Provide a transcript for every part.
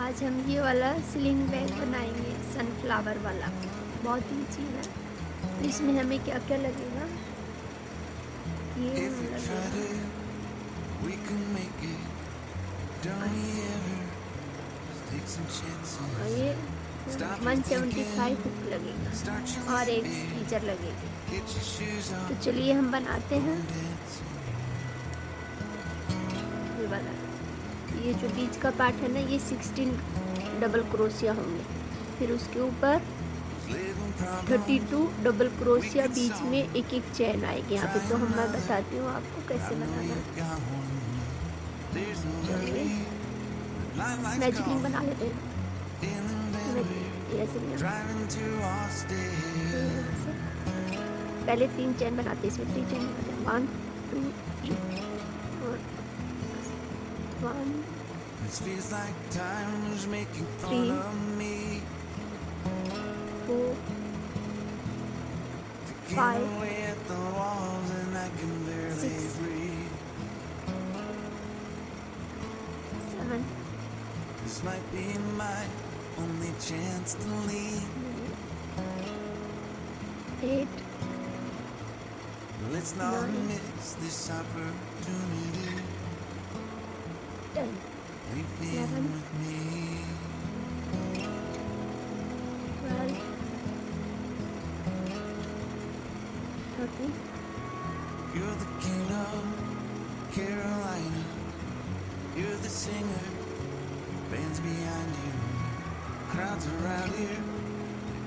आज हम ये वाला स्लिंग बैग बनाएंगे, सनफ्लावर वाला। बहुत ही चीज़ है। तो इसमें हमें क्या क्या लगेगा, ये लगेगा, और ये 175 हुक लगेगा और एक स्टीचर लगेगी। तो चलिए हम बनाते हैं ये वाला। ये जो बीच का पार्ट है ना, ये 16 डबल क्रोशिया होंगे। फिर उसके ऊपर 32 डबल क्रोशिया, बीच में एक एक चैन आएगी यहाँ पे। तो हम मैं बताती हूँ आपको कैसे बनाना है। चलिए मैजिक रिंग बना लेते हैं। ऐसे पहले 3 चैन बनाते हैं, इसमें 3 चैन बनाते हैं। 1 2 3 और 1 3 4 5 6 7 This might be my only chance to leave. 8 Let's not miss this opportunity. 10 Leave 11 with me. 12 13 You're the king of Carolina. You're the singer. Bands behind you. Crowds around you.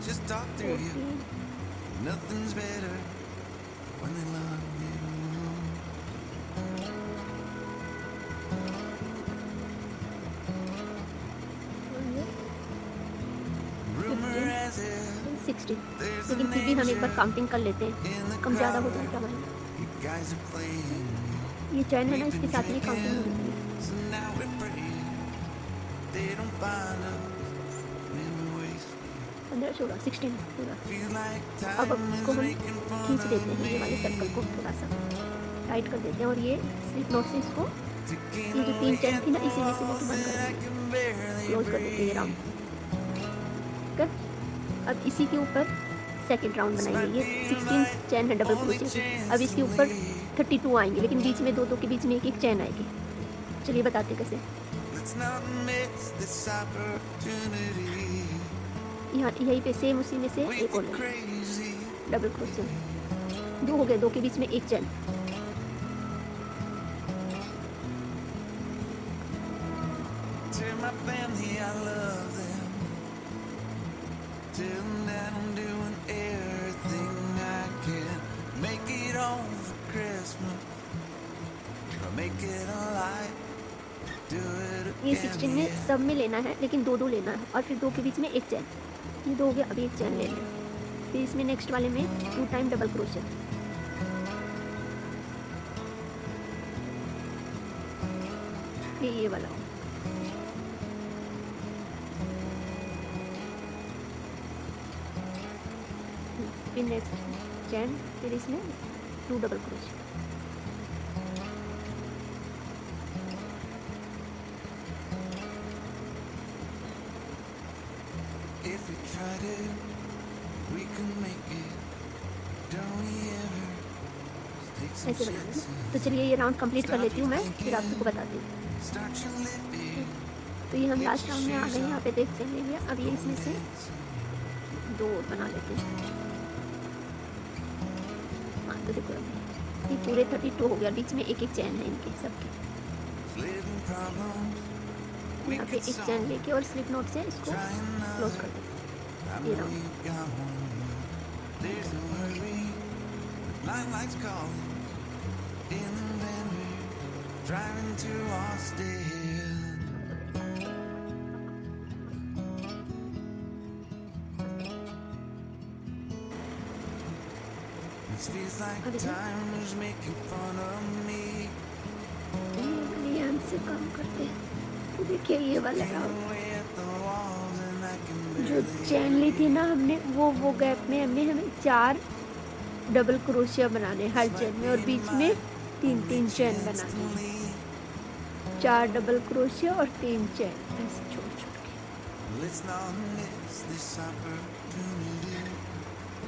Just talk through you. 14 Nothing's better when they love you. Rumor has it 16। there's लेकिन an फिर भी हम एक बार angel counting कर लेते हैं, in the कम ज़्यादा हो crowd. जाए क्या बनेगा। You guys are playing. ये चैन है ना, We've इसके been साथ में काउंटिंग होती है। drinking, so now we're free. They don't find us when we waste. 15 16 16 पूरा। Feel like अब time इसको is हम making fun खींच देते of हैं, ये वाले me. सर्कल को थोड़ा सा टाइट कर देते हैं। और ये स्लिप नोट से इसको, To gain ये जो 3 away चैन at थी the ना, इसी में से walls लेके बंद that I कर देंगे, can barely क्लोज कर देते हैं ये breathe. राउंड। ठीक है, अब इसी के ऊपर सेकेंड राउंड बनाएंगे। ये 16 चैन है डबल क्रोशिया की। अब इसके ऊपर 32 आएंगे, लेकिन बीच में दो के बीच में एक एक चैन आएगी। चलिए बताते हैं कैसे। Let's not miss this opportunity. यहाँ यहीं पे सेम उसी में से We एक और were लेंगे, crazy. Double crochet. 2 हो गए, 2 के बीच में एक चैन। Tell my family I love them. Tell them that I'm doing everything I can. Make it home for Christmas. Or make it alive. Do it ये again. 16 में सब में लेना है, लेकिन 2 लेना है। और फिर 2 के बीच में एक चैन। ये 2 हो गया, अभी एक चैन ले लें। फिर इसमें नेक्स्ट वाले में 2 टाइम डबल क्रोशिया। फिर ये वाला, फिर नेक्स्ट चैन, फिर इसमें 2 double crochet. If we tried it, we can make it. Don't we ever take some ऐसे बनाना है। chances? तो चलिए ये राउंड कंप्लीट कर लेती हूँ मैं, फिर आप सबको बताती हूँ। Start your living. तो ये हम लास्ट राउंड में आ गए, यहाँ पे देखते हैं भैया। अब ये इसमें से 2 और बना लेते हैं। हाँ तो देखो, अभी ये पूरे 32 हो गया, बीच में एक एक चैन है इनके सबके। Living problems. यहाँ पे एक चैन लेके और स्लिप नोट से इसको क्लोज कर देते I हैं। know ये round you've got one. There's no hurry. Night lights calling. In the van we're driving to Austin. This feels like अभी time is making fun of me. ये हमसे काम करते हैं। तो देखिए ये वाला round, Away at the walls and I can जो चैन ली थी ना हमने, वो गैप में हमें 4 डबल क्रोशिया बनाने हर चैन में, और बीच में 3 चैन बनाने। 4 डबल क्रोशिया और 3 चैन, ऐसे छोड़ छोड़ के। Let's not miss this opportunity.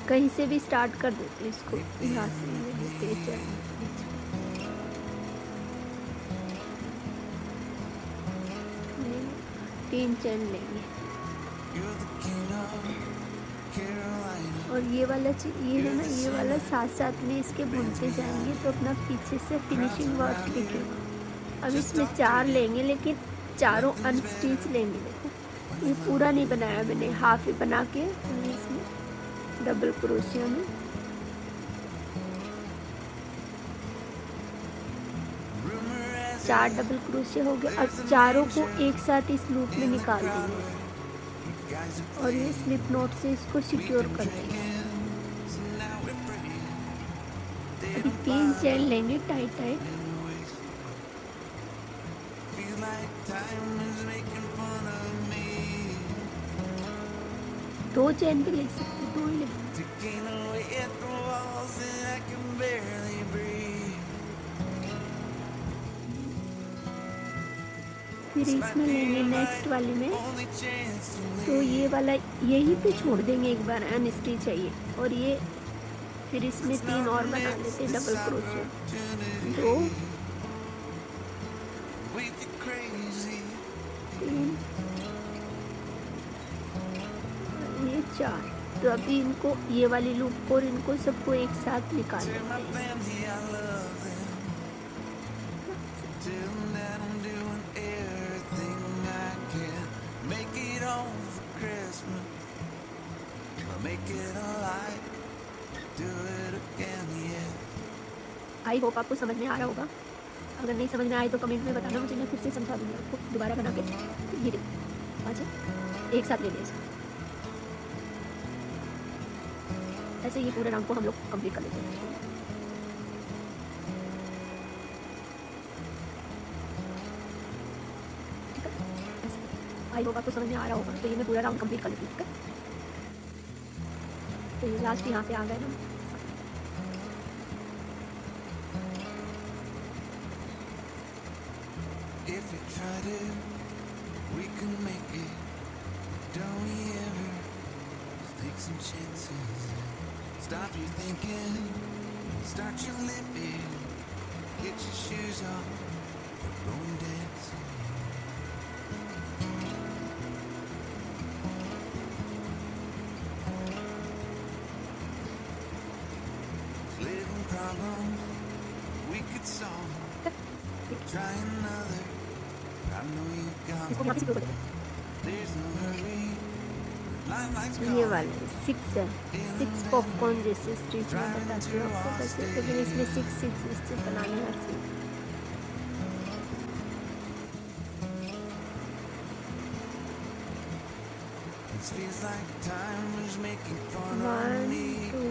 कहीं से भी स्टार्ट कर देते हैं इसको, यहाँ से ये लेते हैं चैन। ये 3 चैन लेंगे। You're the king of Carolina. और ये वाला ये है ना, ये वाला साथ साथ में इसके बुनते जाएंगे तो अपना पीछे से फिनिशिंग वर्क दिखेगा। अब इसमें 4 लेंगे, लेकिन चारों अनस्टिच लेंगे। देखो ये पूरा नहीं बनाया मैंने, हाफ ही बना के इसमें डबल क्रोशिया में Rumor has 4 डबल क्रोशिया हो गया। अब चारों को एक साथ इस लूप में निकाल देंगे you guys are और ये स्लिप नोट से इसको सिक्योर कर देंगे। playing, so now we're pretty. They अभी don't 3 चैन लेंगे tight tight. anyways. Feel like time is making fun of me. 2 चैन भी ले सकते, 2 ही ले। Ticking away at the walls and I can barely breathe. फिर इसमें लेंगे नेक्स्ट वाले में, Only chance to तो ये वाला यहीं पे छोड़ देंगे एक बार अनस्टिच चाहिए। और ये फिर इसमें 3 और बना लेते हैं double crochet, 2 with you crazy. 3 ये 4। तो अभी इनको ये वाली लूप और इनको सबको एक साथ निकाल Tell लेते my हैं। family I love them. Tell them that I'm doing everything I can. Make it home for Christmas. I'll make it alive. Do it again, yeah. I hope आपको समझ में आ रहा होगा। अगर नहीं समझ में आए तो कमेंट में बताना मुझे, मैं फिर से समझा दूँगी आपको दोबारा बना के। ये देखो अच्छा एक साथ ले लिया इसको। ऐसे ये पूरे राउंड को हम लोग कंप्लीट कर लेते हैं। ठीक है, ऐसे आई होप आपको समझ में आ रहा होगा। तो ये मैं पूरा राउंड कंप्लीट कर लेती हूँ। ठीक है, तो ये लास्ट यहाँ पे आ गए ना। If you try to, we can make it. Don't we ever just take some chances? Stop your thinking, start your living. Get your shoes on, we're going dancing. Living problems we could solve. Try another. I know you got इसको me. यहाँ पे secure कर देते There's no hurry. Lifelines हैं। ये calling. वाले 6 है, 6 popcorn जैसे स्ट्रीच में बताती हूँ आपको कैसे, लेकिन इसमें 6 स्टिच बनाने हर चीज़। It feels like time is making fun of 1 me. 2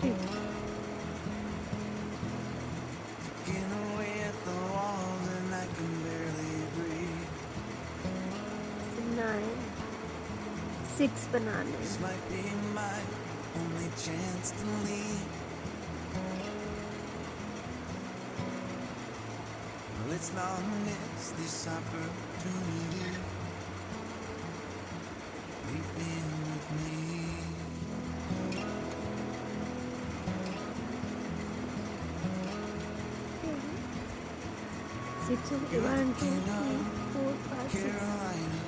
3 Getting away at the walls and I can barely breathe. 9 6 बनाने। This might be my only chance to leave. Let's not miss this opportunity. Leave me with me. 6 1 2 3 4 5 6। Carolina,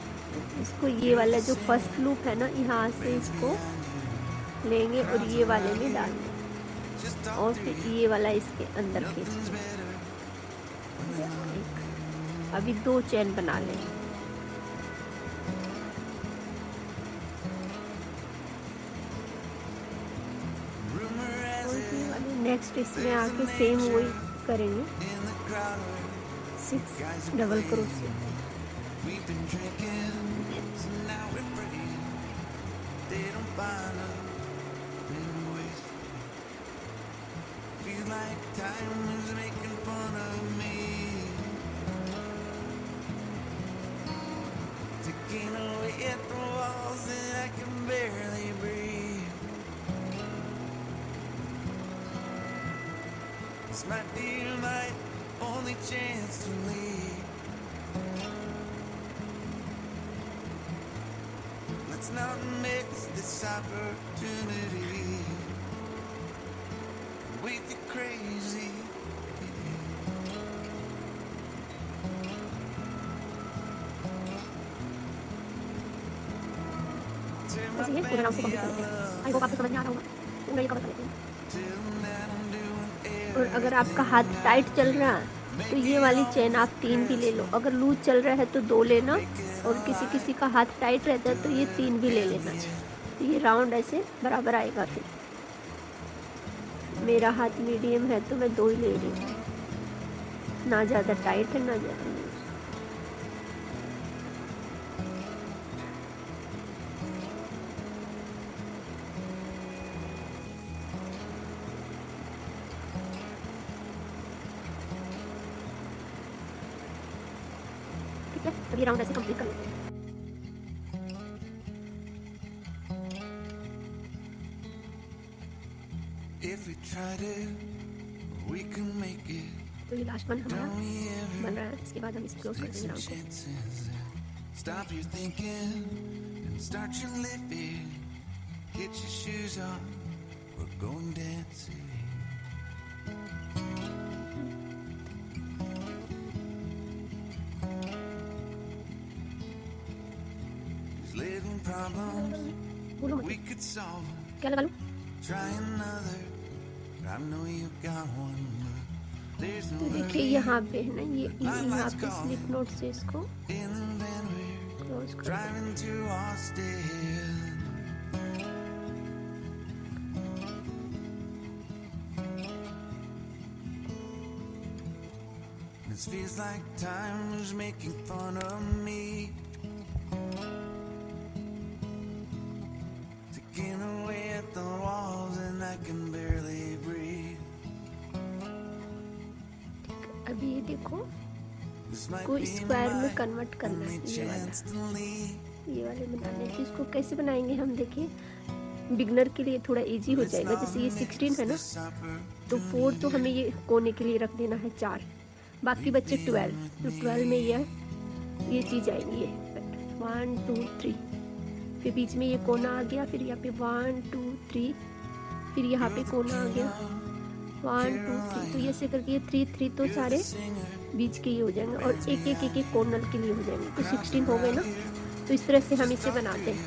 इसको ये वाला जो first loop है ना, यहाँ से इसको लेंगे और ये वाले में डाल देंगे just और फिर ये वाला इसके अंदर खींच nothing's better. एक। अभी 2 चैन बना लेंगे। Rumor has और it ये वाले नेक्स्ट इसमें आके सेम वही करेंगे, in the crowd 6 double crochet. we've been drinking, so now we're free. They don't find us anyways. Feel like time is making fun of me. Ticking away at the walls and I can barely breathe. This might be my only chance to leave. Let's not mix this opportunity with the crazy. बस ये पूरा round को complete कर लेते हैं। I hope आपको समझ में आ रहा होगा। पूरा ये कवर कर लेते हैं। और अगर आपका हाथ टाइट चल रहा है तो ये वाली चेन आप 3 भी ले लो। अगर लूज चल रहा है तो 2 लेना, और किसी किसी का हाथ टाइट रहता है तो ये 3 भी ले लेना। तो ये राउंड ऐसे बराबर आएगा। फिर मेरा हाथ मीडियम है तो मैं 2 ही ले रही हूँ, ना ज़्यादा टाइट है ना ज़्यादा लूज। ठीक है, अब ये राउंड ऐसे कंप्लीट कर लेते हैं। If we tried it, we can make it. तो ये लास्ट वन हमारा Don't we ever बन रहा है। इसके बाद हम इसे क्लोज कर take देंगे some राउंड को। chances? Stop your thinking and start your living. Get your shoes on, we're going dancing. These little problems, बोलो मुझे we could solve them. क्या लगा लूँ? Try another, but I know you got one. But there's no तो देखिए hurry यहाँ पे है ना, ये यहाँ पे स्लिप नोट से इसको in the van we're close कर। driving to Austin. This feels like time is making fun of me. Taking away at the walls and I can barely breathe. अभी ये देखो, This might को be square में my convert करना only है। ये वाला, chance to leave. ये वाले बनाने हैं। इसको कैसे बनाएंगे हम? देखिए, बिगनर के लिए थोड़ा इजी हो जाएगा। जैसे ये 16 है ना, तो 4 तो हमें ये कोने के लिए रख देना है 4, बाकी बच्चे 12। तो 12 में ये चीज़ आएगी, ये 1 2 3, फिर बीच में ये कोना आ गया, फिर यहाँ पे 1 2 3, फिर यहाँ पे कोना आ गया 1 2 3। तो ये ऐसे करके ये 3 3 तो सारे बीच के ये हो जाएंगे, और एक एक एक एक कॉर्नर के लिए हो जाएंगे। तो 16 हो गए ना। तो इस तरह से हम इसे बनाते हैं।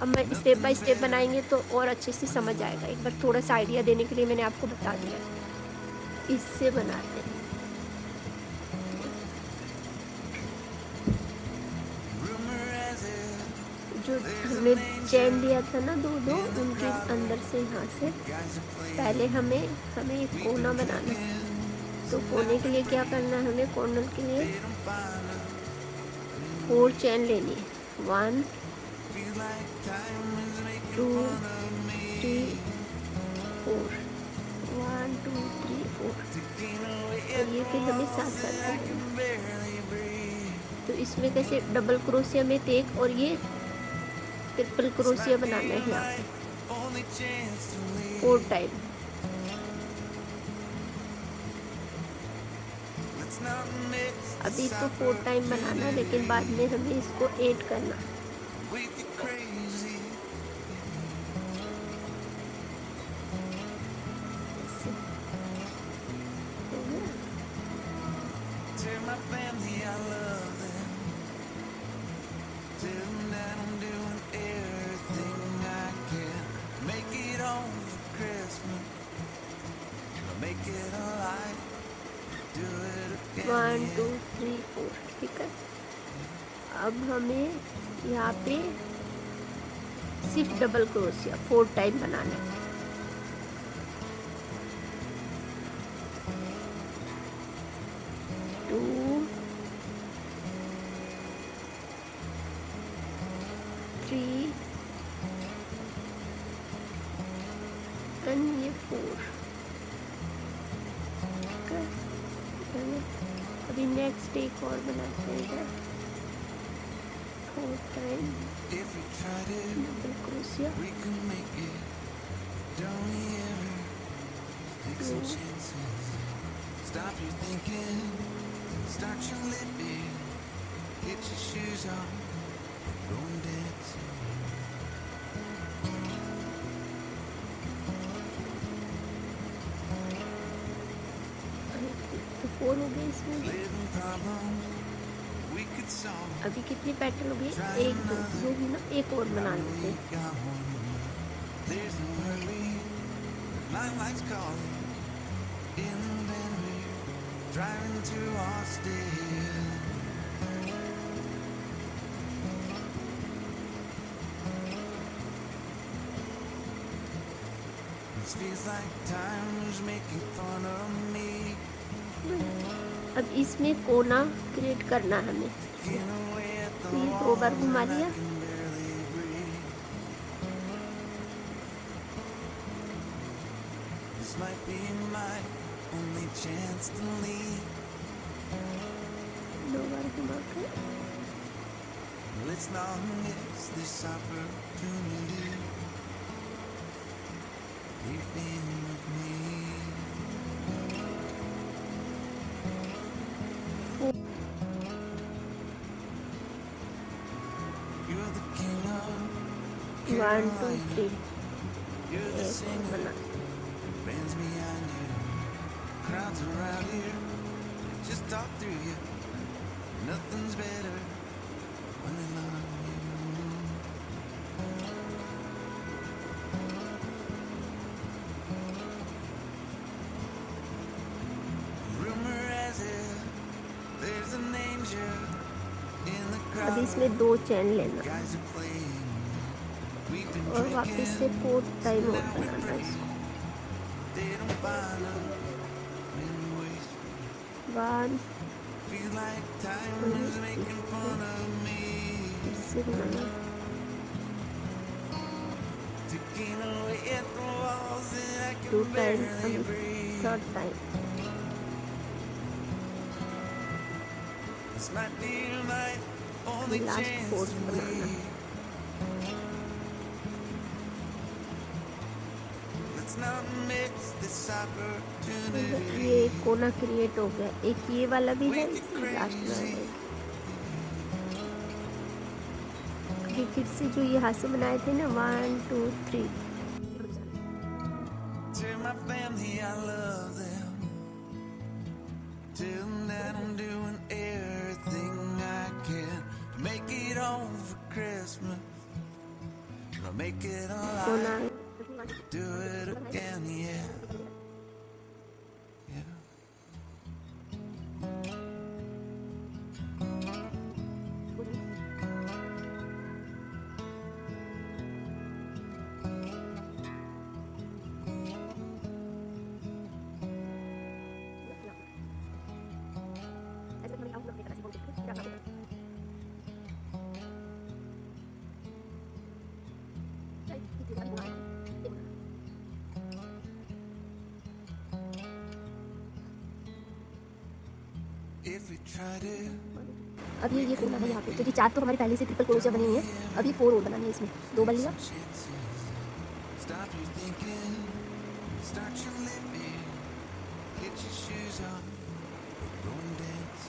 अब मैं स्टेप बाय स्टेप बनाएंगे तो और अच्छे से समझ आएगा। एक बार थोड़ा सा आइडिया देने के लिए मैंने आपको बता दिया। इससे बनाते हैं। जो हमने चैन लिया था ना 2 2, उनके अंदर से यहाँ से पहले हमें एक कोना बनाना है। तो कोने के लिए क्या करना है? हमें कॉर्नर के लिए 4 चैन लेनी है। 1 2 3 4, 1 2 3 4। और ये फिर हमें साथ साथ करना है। तो इसमें कैसे डबल क्रोशिया में एक, और ये ट्रिपल क्रोशिया बनाना है यहाँ पे 4 टाइम। अभी तो 4 टाइम बनाना, लेकिन बाद में हमें इसको 8 करना। ऐसे। हो गया। Tell my family I love them. Tell them that I'm doing everything I can. Make it home for Christmas. Make it alive. Do it again. 1 2 3 4, ठीक है। अब हमें यहाँ पे सिर्फ डबल क्रोशिया 4 टाइम बनाना है। टू 3 एंड ये 4। अभी नेक्स्ट एक और बनाते हैं इधर 4 time If we tried it, double crochet. we can make it. Don't we ever take some chances? Stop your thinking. Start your living. Get your shoes on. Go and dance. 4 हो गए इसमें। living problems we could solve. अभी कितने pattern हो गए? 1 2 जो भी ना, एक और बना लेते हैं। Got one more. There's no hurry. Night lights calling. In the van we're driving to Austin. This feels like time's making fun of me. अब इसमें कोना क्रिएट करना है हमें। Taking away at the तो ये 2 बार घुमा walls and लिया। I can barely breathe. This might be my only chance to leave. 2 बार घुमा के Let's not miss this opportunity. You've been with me. You're the king of 1 2 Carolina. 3 You're the एक और singer. बना। Bands behind you, crowds around you, just talk through you. Nothing's better when they love you. Rumor has it there's an angel in the अब crowd. इसमें 2 चैन लेना Guys are playing. We've been और वापस से drinking. 4 time और बनाना है इसको। They don't find us in waste. 1 Feel like time is making fun of me. इससे बनाना, Taking away at the walls and I 2 can time, barely अभी breathe. 3rd time. This might be my only Last chance fourth to banana. leave. Let's not miss this opportunity. ये एक कोना create हो गया, एक ये वाला भी है, इसमें लास्ट में आएगा। अभी फिर से जो यहाँ से बनाए थे ना 1 2 3 Tell my family I love them. Tell them that I'm doing everything I can to make it home for Christmas. I'll make it कोना alive. Do it again, yeah. Yeah. If we try to अब ये कोना है यहाँ पे, क्योंकि 4 तो हमारे पहले से ट्रिपल क्रोशिया बनी हुई है। अभी 4 और बनानी है इसमें। 2 बन लिया। chances, stop your thinking, start your living, get your shoes on, go and dance.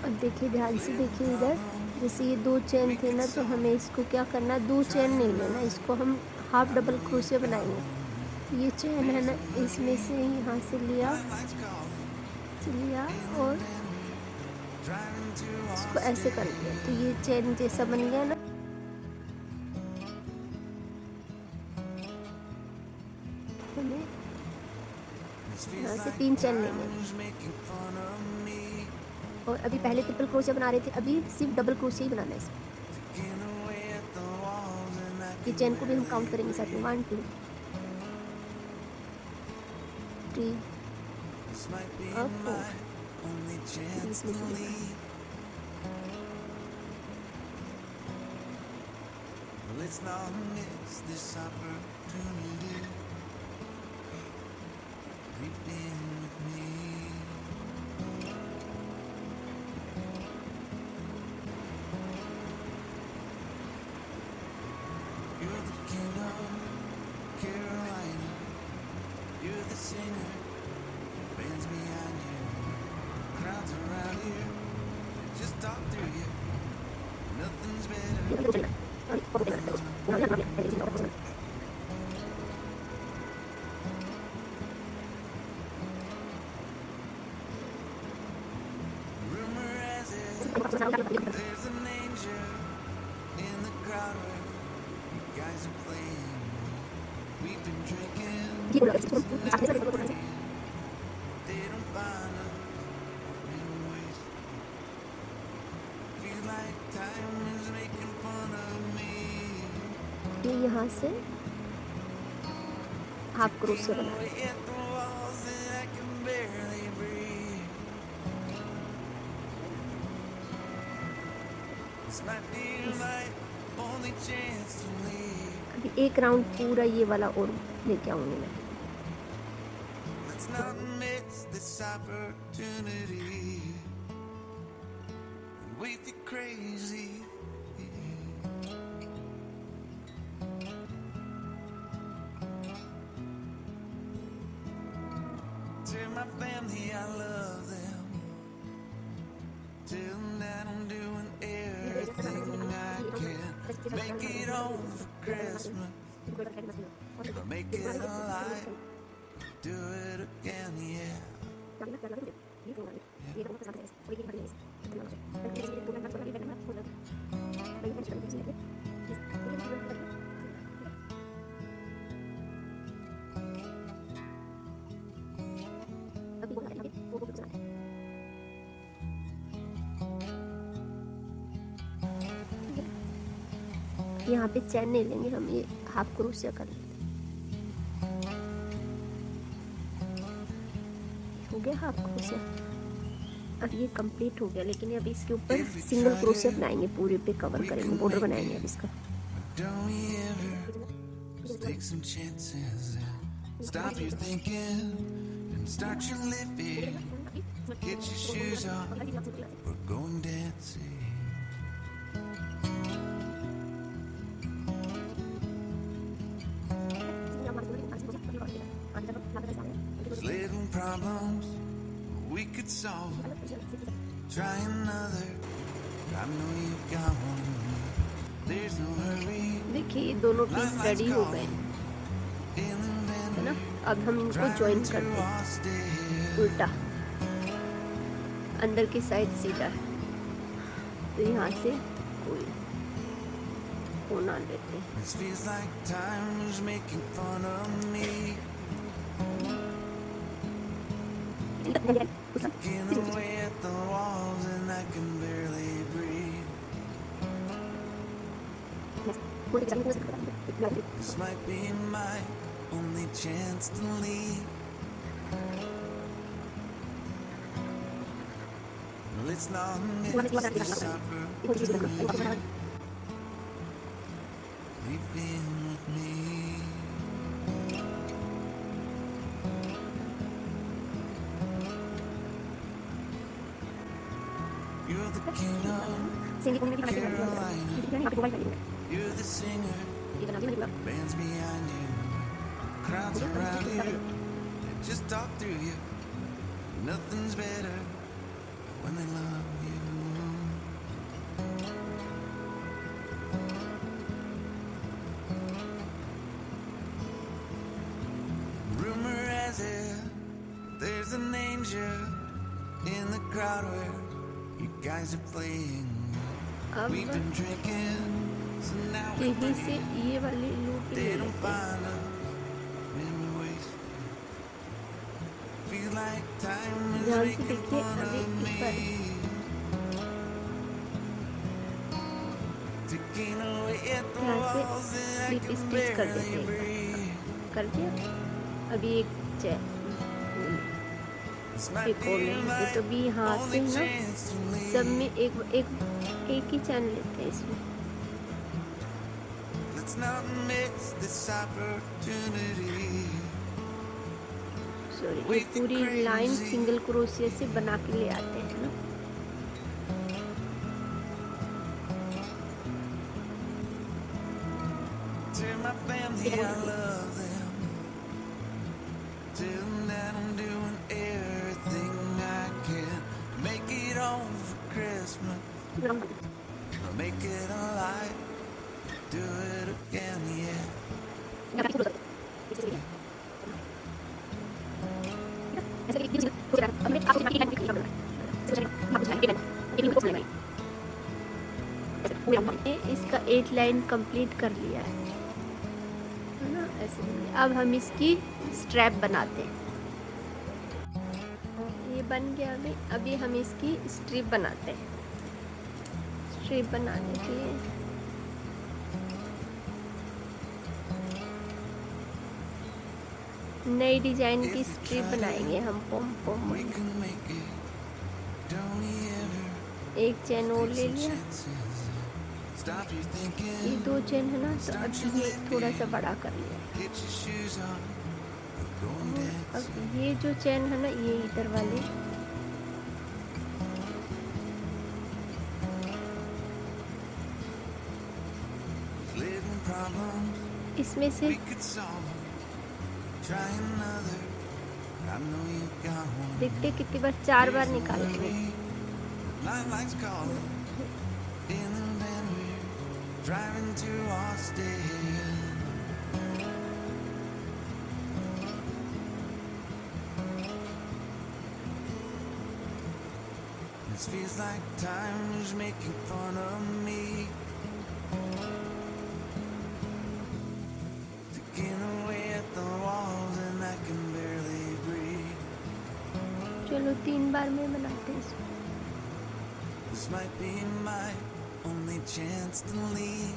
अब देखिए, ध्यान से देखिए इधर, जैसे ये 2 चेन थे ना, तो हमें इसको क्या करना, 2 चेन नहीं लेना, इसको हम हाफ डबल क्रोशिया बनाएंगे। ये चेन है ना, इसमें से यहाँ से लिया और इसको ऐसे कर दिया, तो ये चेन जैसा बन गया ना। हमें यहाँ से 3 चेन लेंगे। और अभी पहले ट्रिपल क्रोशिया बना रहे थे, अभी सिर्फ डबल क्रोशिया ही बनाना है इसमें। ये चेन को भी हम काउंट करेंगे साथ में, 1 2 3 और 4। बीच में से लेना। Let's not miss this opportunity. You've been with me. You're the king of Carolina. You're the singer. Bands behind you. Crowds around you. Just talk through you. Nothing's better. Rumor has it there's an angel in the crowd where you guys are playing. We've been drinking, they don't find us anyways. Feel like time is making fun of me. ये यहाँ से half cruise से बना है। Away at the walls and I can barely breathe. This might be my only chance to leave. अभी एक round पूरा ये वाला और लेके आऊंगी मैं। Let's not miss this opportunity. We think crazy. Tell my family I love them. Tell them that I'm doing everything I can. Make it home for Christmas. Or make it alive. Do it again, yeah. यहाँ पे चैन नहीं लेंगे हम, ये half cruise से कर लेते। हो गया हाफ क्रूज से। अब ये कंप्लीट हो गया, लेकिन अभी इसके ऊपर सिंगल क्रूज से बनाएंगे, पूरे पे कवर करेंगे, बॉर्डर बनाएंगे अब इसका। Don't we ever just take some chances and stop your thinking and start your living? Get your shoes on, we're going dancing. Little problems we could solve. Try another. I know you got one. There's no hurry. देखिए ये दोनों piece ready हो गए In the है ना। venue, अब हम इनको ज्वाइन कर दें lost it. उल्टा, अंदर की साइड सीधा है, तो यहाँ से कोई कोना लेते हैं। This feels like time is making fun of me. Looking away at the walls and I can barely breathe. This might be my only chance to leave. Let's not miss this opportunity. Leave in with me. You're the king of Carolina. You're the singer. Bands behind you. Crowds around you. They just talk through you. Nothing's better when they love you. Rumor has it there's an angel in the crowd where you guys are playing. अब We've been drinking, so now we're यहीं से free. ये वाली loop ले They don't लेते हैं। find us memories. Feel like time is ध्यान से making देखिए, fun अभी of इस me. पर Taking away at the यहाँ से walls and I slip can stitch कर barely देते हैं, breathe. कर दिया। अभी एक चैन This might एक और be लेंगे, my तो भी यहाँ से only ना chance to leave. सब में एक ही चैन लेते हैं इसमें। Let's not miss this opportunity. Sorry, ये पूरी लाइन सिंगल क्रोशिया से बना के ले आते हैं ना। Tell my family I love them. Tell them that I'm doing everything I can. Make it home for Christmas. Make it alive. Do it again, इसका 8 लाइन कंप्लीट कर लिया है ना, ऐसे नहीं। अब हम इसकी स्ट्रैप बनाते हैं। ये बन गया अभी हम इसकी स्ट्रिप बनाते हैं। स्ट्रिप बनाने के लिए नई डिजाइन की स्ट्रिप बनाएंगे हम pom pom. We can make it. Don't we ever एक चैन और ले take some लिया। chances? Stop you ये thinking. 2 चैन है ना, तो अब ये थोड़ा सा बड़ा कर लिया। Get your shoes on. Go and dance. अब ये जो चैन है ना, ये इधर वाले Living problems इसमें से we could solve. Try another. I know you got one. देखते कितनी बार, 4 बार निकालेंगे। Nightlights calling. In the van we're driving to Austin. This feels like time's making fun of me. Taking away at the walls and I can barely breathe. चलो 3 बार में बनाते हैं इसको। This might be my only chance to leave.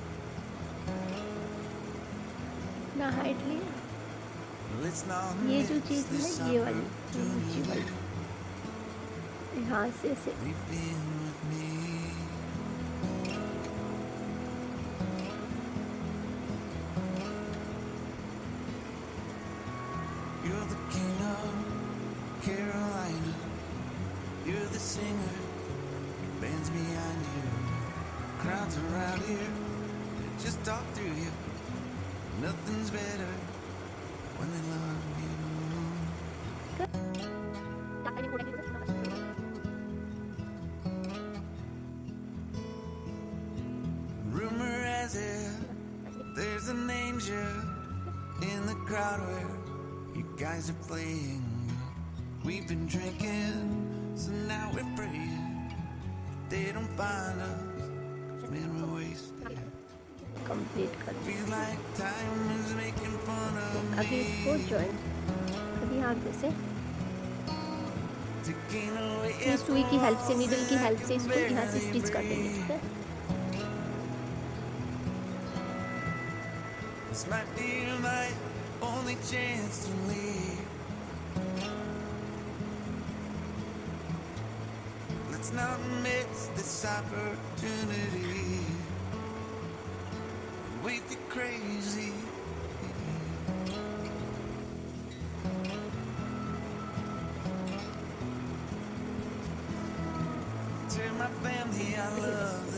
ना height लिया। Let's not ये जो miss cheese this है, ये वाली नीचे opportunity. वाली, यहाँ से ऐसे We've been with me. You're the king of Carolina. You're the singer. Bands behind you. Crowds around here. They just talk through you. Nothing's better when they love you. Rumor has it there's an angel in the crowd where you guys are playing. We've been drinking, so now we're praying they don't find us. 'Cause man, we're wasted. Complete कर दिया। Feels like time is making fun of अभी इसको me. Join, अभी यहाँ से Taking away ये at सुई की हेल्प से, the नीडल की walls हेल्प से and I इसको can यहाँ से barely स्टिच कर देंगे, ठीक है। This might be my only chance to leave. Let's not miss this opportunity. We feel crazy. Tell my family I love them.